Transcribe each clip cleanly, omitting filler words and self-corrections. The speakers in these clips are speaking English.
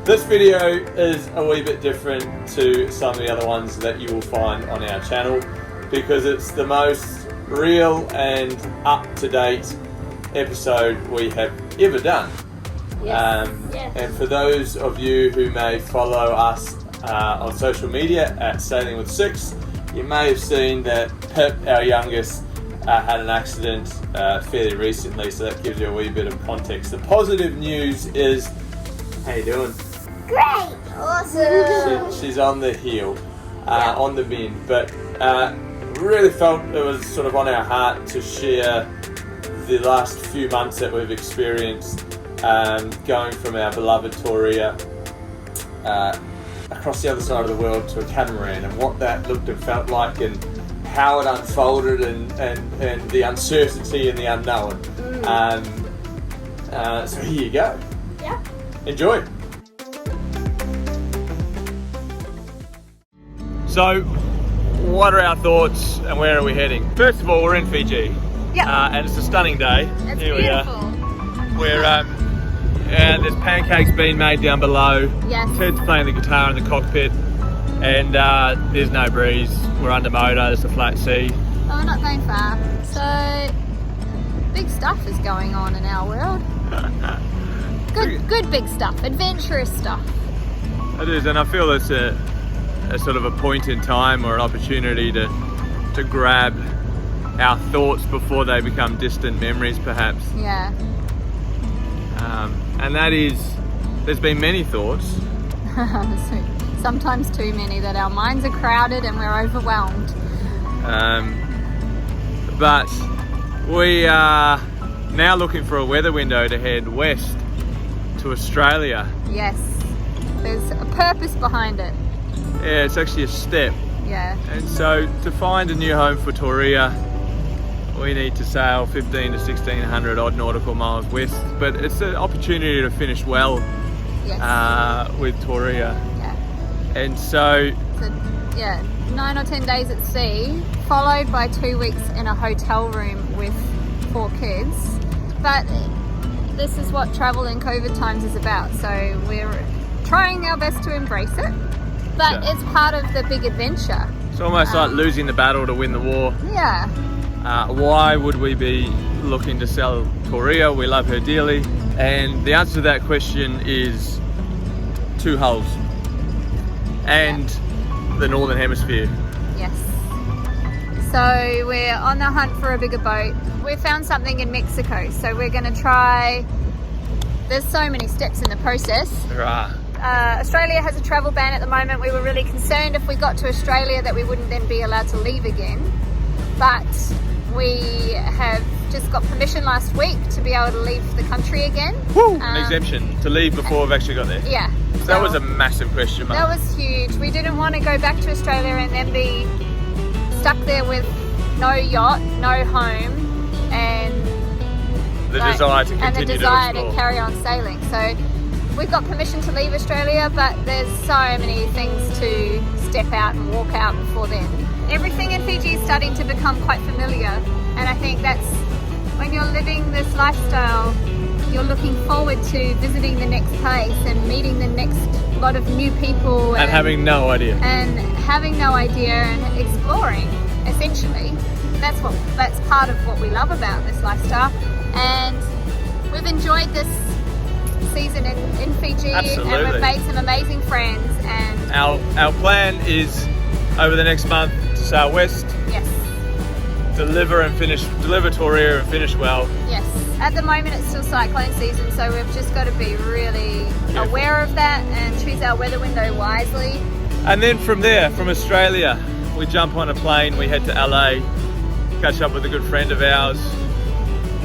This video is a wee bit different to some of the other ones that you will find on our channel because it's the most real and up-to-date episode we have ever done. Yes. And for those of you who may follow us on social media at Sailing with Six, you may have seen that Pip, our youngest, had an accident fairly recently, so that gives you a wee bit of context. The positive news is, how you doing? Great! Awesome! She's on the heel, on the mend, but really felt it was sort of on our heart to share the last few months that we've experienced going from our beloved Torea across the other side of the world to a catamaran, and what that looked and felt like, and how it unfolded, and the uncertainty and the unknown. So here you go. Yeah. Enjoy. So, what are our thoughts and where are we heading? First of all, we're in Fiji. Yeah. And it's a stunning day. It's Here beautiful. we are. And there's pancakes being made down below. Yes. Ted's playing the guitar in the cockpit. And there's no breeze. We're under motor, it's a flat sea. Oh, we're not going far. So, big stuff is going on in our world. Good big stuff, adventurous stuff. It is, and I feel it's a sort of a point in time or an opportunity to grab our thoughts before they become distant memories, perhaps. Yeah. And that is, there's been many thoughts. Sometimes too many, that our minds are crowded and we're overwhelmed. But we are now looking for a weather window to head west to Australia. Yes. There's a purpose behind it. Yeah, it's actually a step. Yeah. And so to find a new home for Torea, we need to sail 15 to 1600 odd nautical miles west, but it's an opportunity to finish well. Yes. With Torea. Yeah. And so 9 or 10 days at sea, followed by 2 weeks in a hotel room with 4 kids. But this is what travel in COVID times is about, so we're trying our best to embrace it. But it's part of the big adventure. It's almost like losing the battle to win the war. Yeah. Why would we be looking to sell Torea? We love her dearly. And the answer to that question is 2 hulls. And the Northern Hemisphere. Yes. So we're on the hunt for a bigger boat. We found something in Mexico, so we're going to try. There's so many steps in the process. There are. Australia has a travel ban at the moment. We were really concerned if we got to Australia that we wouldn't then be allowed to leave again. But we have just got permission last week to be able to leave the country again. Woo! An exemption to leave before we've actually got there. Yeah. So that was a massive question mark. That was huge. We didn't want to go back to Australia and then be stuck there with no yacht, no home, and the desire to continue to explore. carry on sailing. So we've got permission to leave Australia, but there's so many things to step out and walk out before then. Everything in Fiji is starting to become quite familiar, and I think that's when you're living this lifestyle, you're looking forward to visiting the next place and meeting the next lot of new people and having no idea. And having no idea and exploring, essentially. That's part of what we love about this lifestyle. And we've enjoyed this season in Fiji. Absolutely. And we've made some amazing friends. And our plan is over the next month to sail west. Yes. Deliver Torea and finish well. Yes. At the moment it's still cyclone season, so we've just got to be really aware of that and choose our weather window wisely. And then from there, from Australia, we jump on a plane, we head to LA, catch up with a good friend of ours,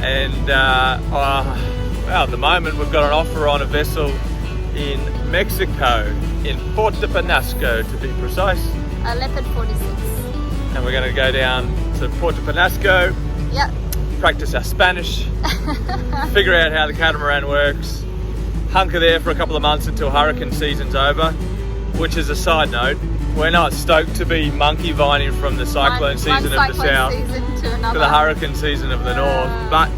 and well, at the moment we've got an offer on a vessel in Mexico, in Puerto Penasco to be precise. A Leopard 46. And we're going to go down to Puerto Penasco, Yep. practice our Spanish, figure out how the catamaran works, hunker there for a couple of months until hurricane season's over, which is a side note, we're not stoked to be monkey vining from the cyclone season of the south to the hurricane season of the north, but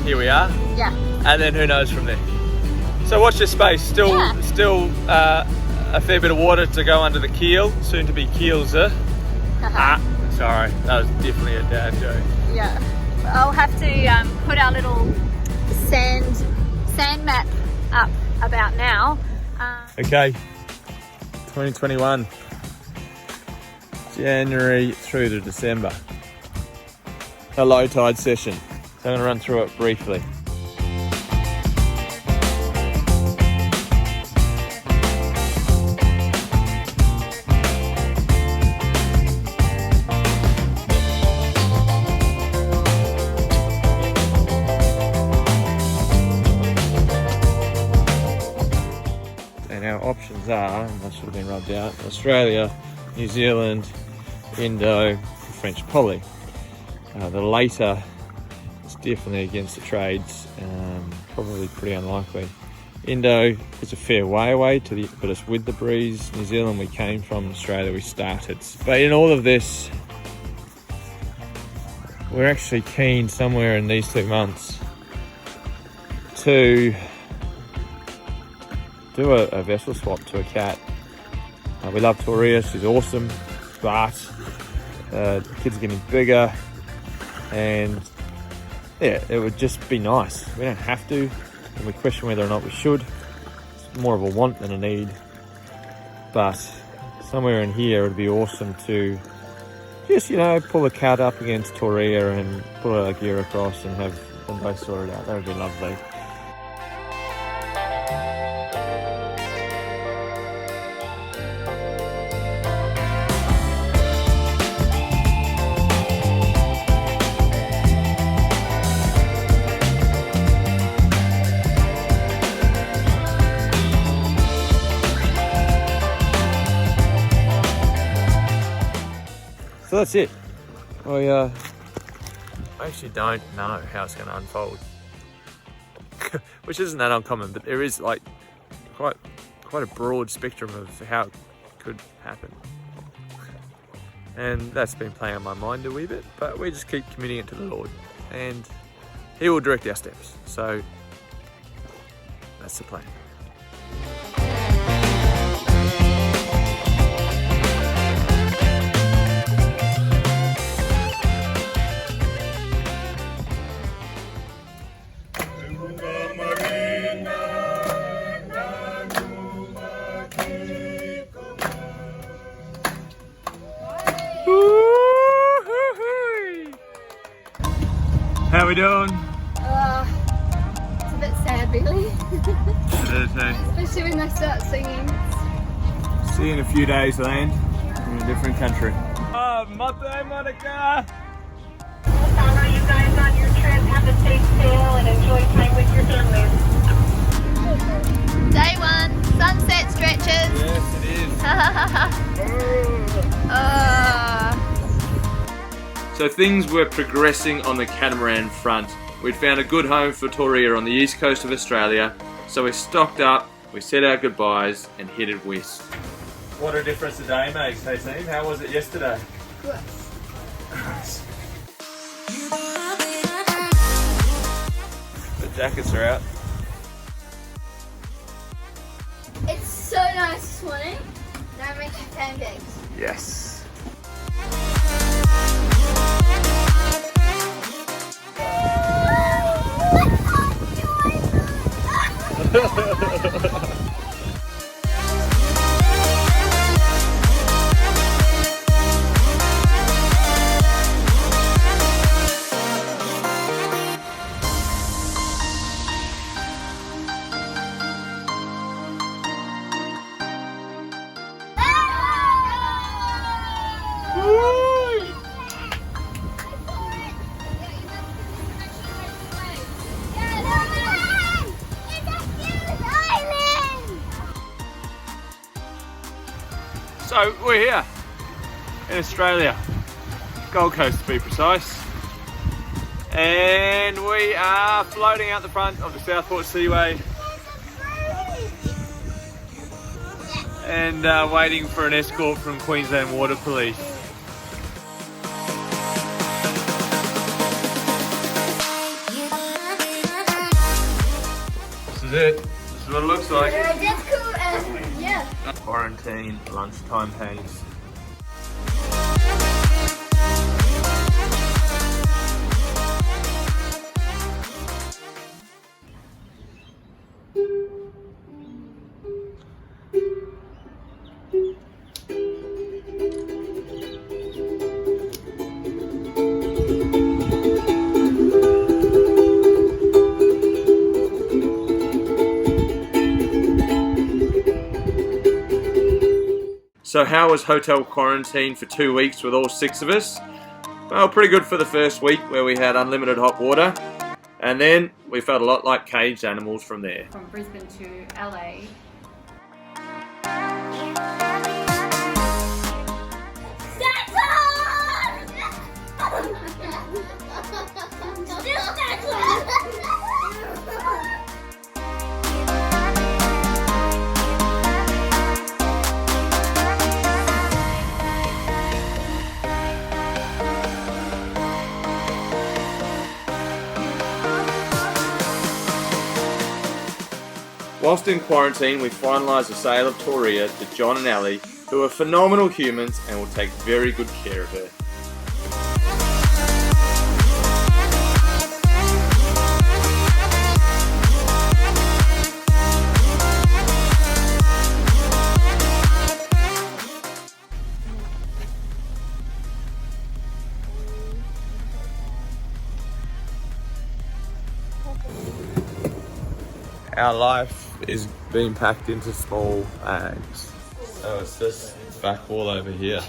here we are. Yeah. And then who knows from there. So watch this space. Still a fair bit of water to go under the keel, soon to be keelser. Sorry, that was definitely a dad joke. Yeah. I'll have to put our little sand map up about now. Okay, 2021, January through to December. A low tide session. So I'm going to run through it briefly. Options are, and that should have been rubbed out, Australia, New Zealand, Indo, French poly. The later is definitely against the trades, probably pretty unlikely. Indo is a fair way away, but it's with the breeze. New Zealand we came from, Australia we started. But in all of this, we're actually keen somewhere in these 2 months to do a vessel swap to a cat. We love Torea, she's awesome, but the kids are getting bigger, and yeah, it would just be nice. We don't have to, and we question whether or not we should. It's more of a want than a need, but somewhere in here it would be awesome to just, pull a cat up against Torea and pull our gear across and have them both sorted out. That would be lovely. So that's it. I actually don't know how it's going to unfold, which isn't that uncommon, but there is like quite a broad spectrum of how it could happen, and that's been playing on my mind a wee bit. But we just keep committing it to the Lord, and He will direct our steps. So that's the plan. How we doing? It's a bit sad, really. It is, hey? Especially when they start singing. See you in a few days, land. In a different country. Oh, Mate, Monica! We'll follow you guys on your trip. Have a safe sail and enjoy time with your families. Day 1, sunset stretches. Yes, it is. So things were progressing on the catamaran front. We'd found a good home for Torea on the east coast of Australia, so we stocked up, we said our goodbyes and headed west. What a difference a day makes, hey team? How was it yesterday? Good. The jackets are out. It's so nice this morning. Now I'm making pancakes. Yes. So we're here in Australia, Gold Coast to be precise, and we are floating out the front of the Southport Seaway, and waiting for an escort from Queensland Water Police. This is it. This is what it looks like. That's cool. Yeah. Quarantine lunchtime hangs. So how was hotel quarantine for 2 weeks with all 6 of us? Well, pretty good for the first week where we had unlimited hot water. And then we felt a lot like caged animals from there. From Brisbane to LA. Whilst in quarantine, we finalised the sale of Torea to John and Ali, who are phenomenal humans and will take very good care of her. Our life is being packed into small bags. So it's this back wall over here.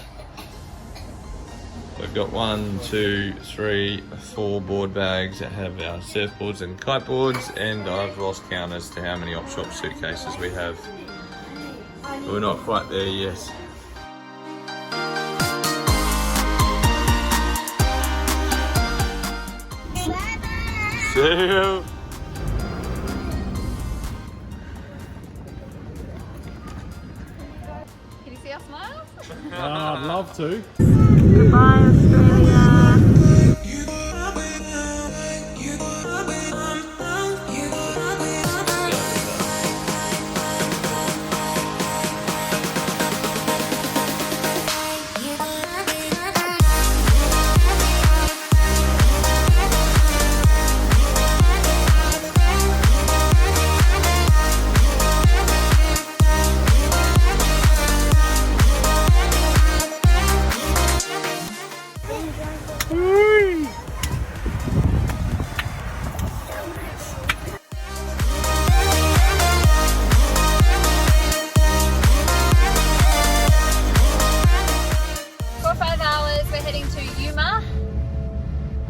We've got 1, 2, 3, 4 board bags that have our surfboards and kiteboards, and I've lost count as to how many op-shop suitcases we have. But we're not quite there yet. See you. Can you see our smiles? I'd love to. Goodbye, Australia.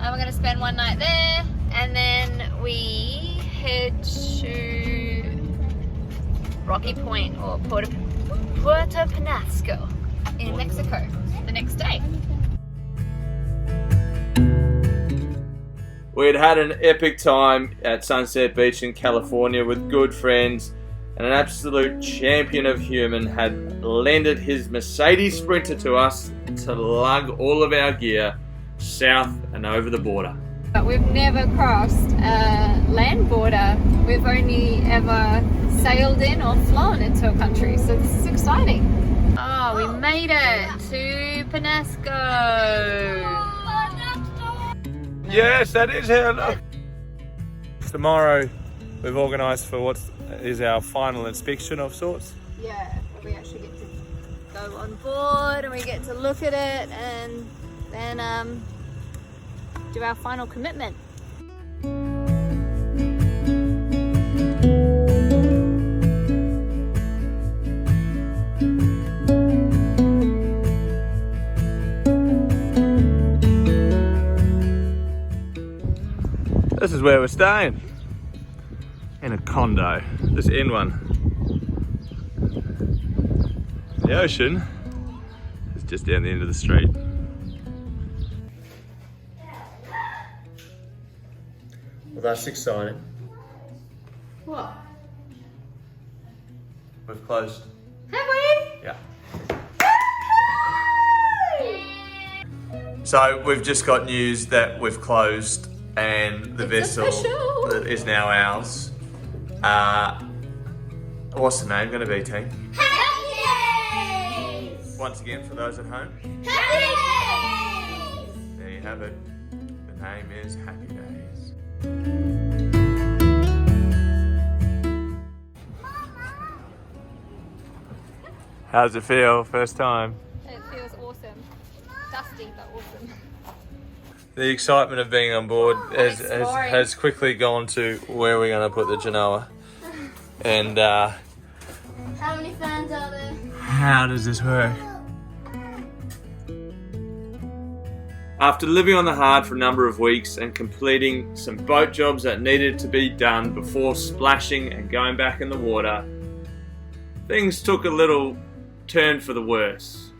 We're going to spend one night there, and then we head to Rocky Point or Puerto Penasco in Mexico the next day. We had had an epic time at Sunset Beach in California with good friends, and an absolute champion of human had lended his Mercedes Sprinter to us to lug all of our gear south and over the border. But we've never crossed a land border. We've only ever sailed in or flown into a country, so this is exciting. Oh, we made it to Penasco. Yes, that is how it looks. Tomorrow we've organised for what is our final inspection of sorts. Yeah, we actually get to go on board and we get to look at it and then do our final commitment. This is where we're staying, in a condo, this end one. The ocean is just down the end of the street. Well, that's exciting. What? We've closed. Have we? Yeah. So we've just got news that we've closed and the vessel is now ours. What's the name going to be, team? Happy Days! Once again, for those at home, Happy Days! there you have it. The name is Happy Days. How does it feel? First time? It feels awesome. Dusty, but awesome. The excitement of being on board has quickly gone to where we're going to put the Genoa. And How many fans are there? how does this work? After living on the hard for a number of weeks and completing some boat jobs that needed to be done before splashing and going back in the water, things took a little turn for the worse.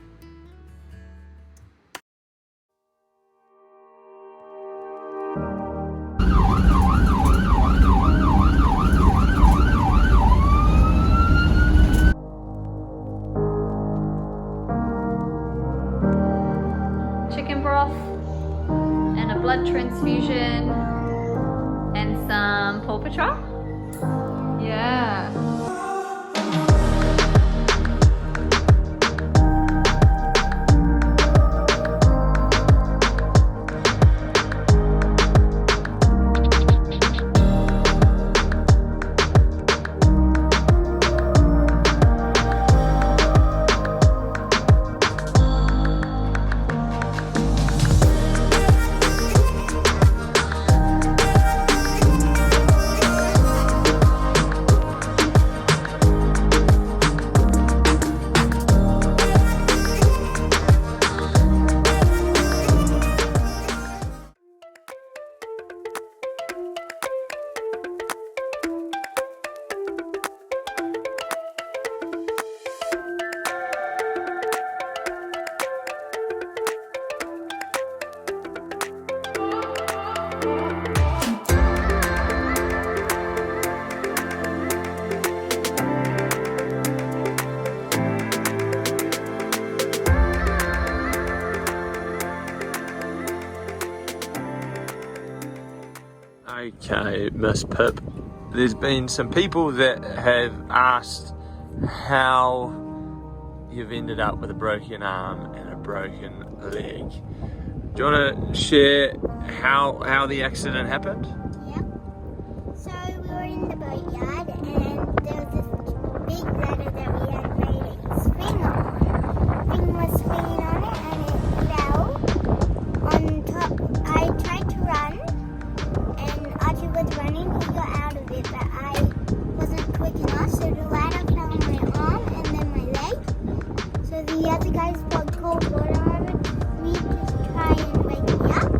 Chicken broth and a blood transfusion and some paw patrol. Yeah. Okay, Miss Pip. There's been some people that have asked how you've ended up with a broken arm and a broken leg. Do you want to share how the accident happened? Yeah. So we were in the boatyard and there was this big ladder that we had made a swing on. Thing was swinging on it and it fell on top. I tried to run and Archie was running. He got out of it, but I wasn't quick enough, so the ladder fell on my arm and then my leg. So the other guys poured cold water on me to try and wake me up.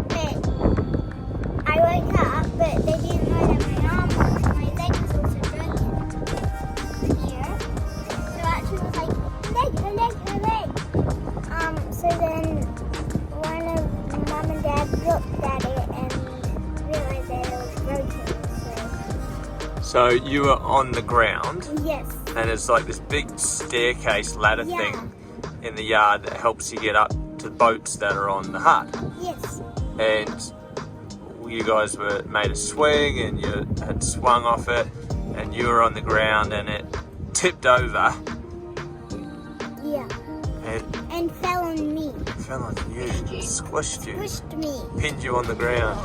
But I woke up, but they didn't know that my arm was, my leg was also broken here. So Archie was like, her leg. So then one of Mum and Dad looked at it and realized that it was broken. So you were on the ground, Yes. and it's like this big staircase ladder Yeah. thing in the yard that helps you get up to boats that are on the hut. Yes. And you guys made a swing and you had swung off it and you were on the ground and it tipped over Yeah. and And fell on me. fell on you, squished you, Pushed me. pinned you on the ground.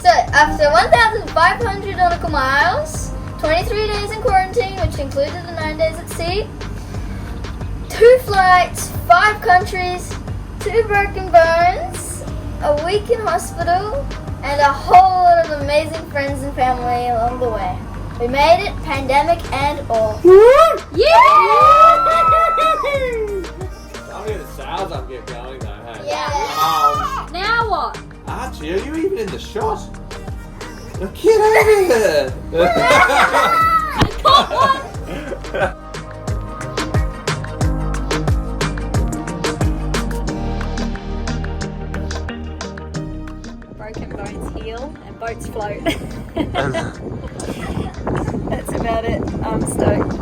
So, after 1,500 nautical miles, 23 days in quarantine, which included the 9 days at sea, 2 flights, 5 countries, 2 broken bones, a week in hospital, and a whole lot of amazing friends and family along the way. We made it, pandemic and all. Yeah! I'll get the sails up, get going though, hey? Yeah. Now what? Archie, are you even in the shot? Now get over here! Broken bones heal and boats float. That's about it. I'm stoked.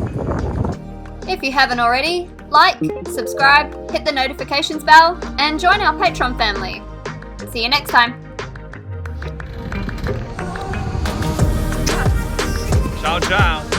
If you haven't already, like, subscribe, hit the notifications bell, and join our Patreon family. See you next time. Ciao, ciao.